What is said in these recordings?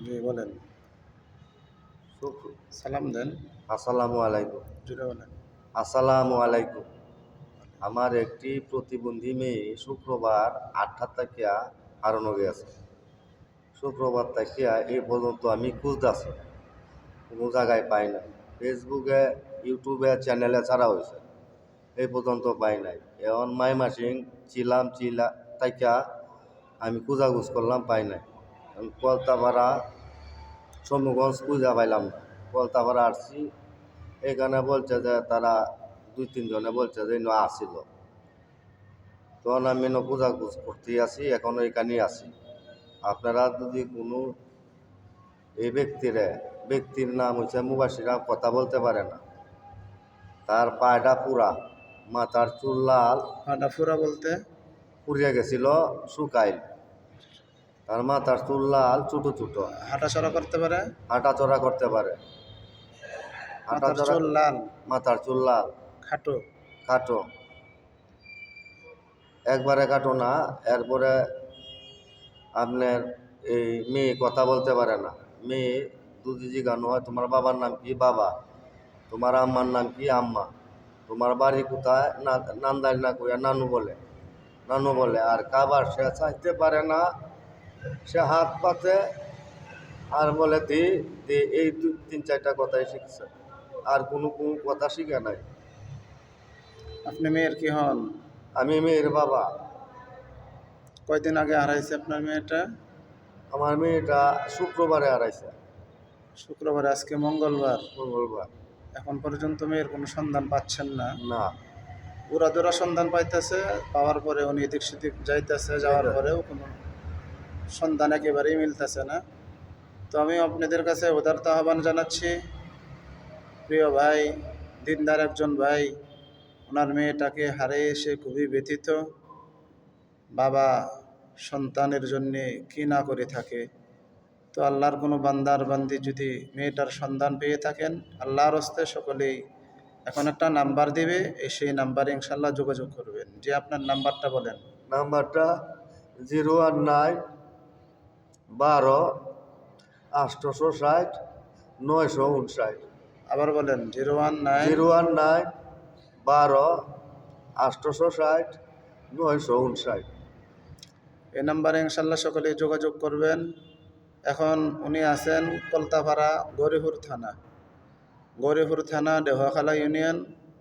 জি বলেন। শুক্র- সালাম দেন। আসসালামু আলাইকুম। জুড়ে বলেন। আসসালামু আলাইকুম। আমার একটি প্রতিবন্ধী মেয়ে শুক্রবার 8টা তাকিয়া হারানো গেছে। শুক্রবার তাকিয়া এই পর্যন্ত আমি খুঁজতেছি, কোনো জায়গায় পাই নাই। ফেসবুকে, ইউটিউবে চ্যানেলে ছাড়া হয়েছে, এই পর্যন্ত পাই নাই। এখন মাইমাসিং চিলা তাকিয়া আমি খোঁজাখুঁজ করলাম, পাই নাই। এখন কলতাপাড়া সমগঞ্জ খুঁজা পাইলাম না। কলতাপাড়া আসছি, এখানে বলছে যে তারা 2-3 জনে বলছে যে আসিল। তখন আমি খোঁজাখুঁজ করতে আসি, এখনো এখানেই আছি। আপনারা যদি কোনো এই ব্যক্তির নাম হচ্ছে মুবাশিরা, কথা বলতে পারে না, তার পায়টা পুরা, মাথার চুল লাল, হাঁটাফোড়া বলতে? পুড়িয়া গেছিল, শুকাইল। তার মাথার চুল লাল, ছোটো ছোটো। হাঁটাচলা করতে পারে? হাঁটাচড়া করতে পারে। মাথার হাঁটাচড়া, চুল লাল, মাথার চুল লাল, খাটো। কাটো, একবারে কাটো না। এরপরে আপনার এই মেয়ে কথা বলতে পারে না। মেয়ে যদি জিজ্ঞানো হয় তোমার বাবার নাম কি, বাবা। তোমার আম্মার নাম কি, আম্মা। তোমার বাড়ি কোথায়, না নান্দারি না কইয়া নানু বলে, নানু বলে। আর খাবার সে চাইতে পারে না, সে হাত পাতে আর বলে দি দি, এই 2-3-4টা কথাই শিখছে, আর কোনো কথা শিখে নাই। আপনি মেয়ের কি হন? আমি মেয়ের বাবা। কয়দিন আগে হারাইছে আপনার মেয়েটা? আমার মেয়েটা শুক্রবারে হারাইছে। শুক্রবার, আজকে মঙ্গলবার। মঙ্গলবার। এখন পর্যন্ত মেয়ের কোনো সন্ধান পাচ্ছেন না? না। উড়াদুরা সন্ধান পাইতেছে, পাওয়ার পরে উনি এদিক সেদিক যাইতেছে, যাওয়ার পরেও কোনো সন্ধান একেবারেই মিলতেছে না। তো আমি আপনাদের কাছে উদারত আহ্বান জানাচ্ছি, প্রিয় ভাই, দিনদার একজন ভাই, ওনার মেয়েটাকে হারিয়ে এসে খুবই ব্যথিত। বাবা সন্তানের জন্যে কি না করে থাকে। তো আল্লাহর কোনো বান্দার বান্দি যদি মেয়েটার সন্ধান পেয়ে থাকেন, আল্লাহর হস্তে সকলেই এখন একটা নাম্বার দিবে, সেই নাম্বারে ইনশাল্লাহ যোগাযোগ করবেন। যে আপনার নাম্বারটা বলেন। নাম্বারটা 019-12-860-959। আবার বলেন। 019। 019-12-860-959। এই নাম্বারে ইনশাল্লাহ সকলেই যোগাযোগ করবেন। এখন উনি আছেন কলতাপাড়া, গৌরীপুর থানা, গৌরীপুর থানা, দেওয়াখালা ইউনিয়ন,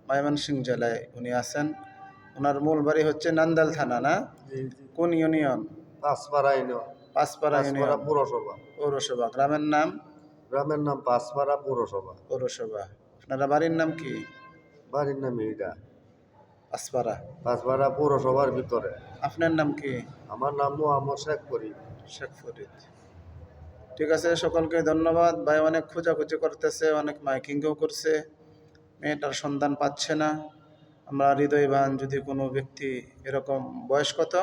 ময়মনসিংহ জেলায় উনি আছেন। ওনার মূল বাড়ি হচ্ছে নান্দাল থানা, না? জি জি। কোন union? Panchpara union. Panchpara Panchpara union, পৌরসভা। পৌরসভা। গ্রামের নাম? গ্রামের নাম পাঁচপাড়া পৌরসভা। পৌরসভা। আপনারা বাড়ির নাম কি? বাড়ির নাম এইটা, পাঁচপাড়া। পাঁচপাড়া পৌরসভার ভিতরে। আপনার নাম কি? আমার নাম মোহাম্মদ শেখ করিম। শেখ ফরিদ। ঠিক আছে, সকলকে ধন্যবাদ। ভাই অনেক খোঁজাখুঁজি করতেছে, অনেক মাইকিংও করছে, মেয়েটার সন্ধান পাচ্ছে না। আমরা হৃদয়বান যদি কোনো ব্যক্তি এরকম, বয়স কত?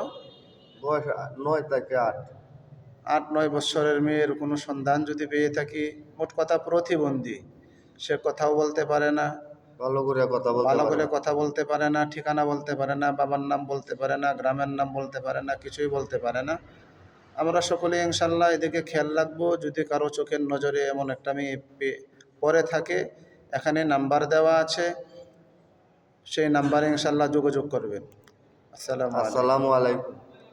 বয়স 9 থেকে 8। 8-9 বৎসরের মেয়ের কোনো সন্ধান যদি পেয়ে থাকি, মোট কথা প্রতিবন্ধী, সে কথাও বলতে পারে না, ভালো করে কথা বলতে ভালো পারে করে না। কথা বলতে পারে না, ঠিকানা বলতে পারে না, বাবার নাম বলতে পারে না, গ্রামের নাম বলতে পারে না, কিছুই বলতে পারে না। আমরা সকলে ইনশাল্লাহ এদিকে খেয়াল রাখবো। যদি কারো চোখের নজরে এমন একটা মেয়ে পড়ে থাকে, এখানে নাম্বার দেওয়া আছে, সেই নাম্বারে ইনশাল্লাহ যোগাযোগ করবেন। আসসালামু আলাইকুম। আসসালামু আলাইকুম।